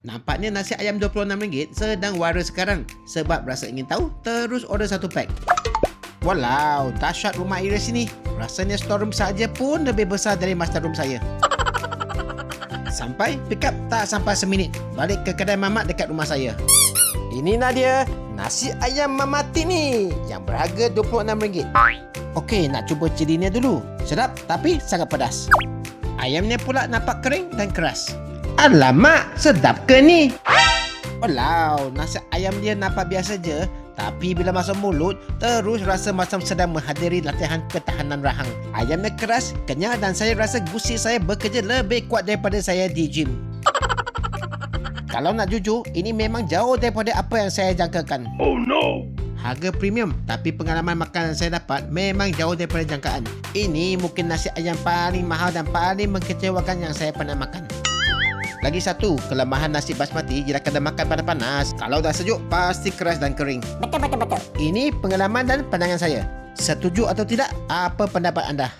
Nampaknya nasi ayam RM26 sedang viral sekarang. Sebab rasa ingin tahu, terus order satu pack. Walau, dahsyat rumah Iris ini. Rasanya storeroom saja pun lebih besar dari master room saya. Sampai pick up tak sampai seminit. Balik ke kedai mamak dekat rumah saya. Ini Nadia, nasi ayam Mamati ni yang berharga RM26. Okey, nak cuba cirinya dulu. Sedap tapi sangat pedas. Ayamnya pula nampak kering dan keras. Alamak, sedap ke ni? Walau, nasi ayam dia nampak biasa je, tapi bila masuk mulut, terus rasa macam sedang menghadiri latihan ketahanan rahang. Ayamnya keras, kenyal dan saya rasa gusi saya bekerja lebih kuat daripada saya di gym. Kalau nak jujur, ini memang jauh daripada apa yang saya jangkakan. Oh no! Harga premium, tapi pengalaman makan yang saya dapat memang jauh daripada jangkaan. Ini mungkin nasi ayam paling mahal dan paling mengecewakan yang saya pernah makan. Lagi satu, kelemahan nasi basmati jika kena makan panas-panas. Kalau dah sejuk, pasti keras dan kering. Betul. Ini pengalaman dan pandangan saya. Setuju atau tidak? Apa pendapat anda?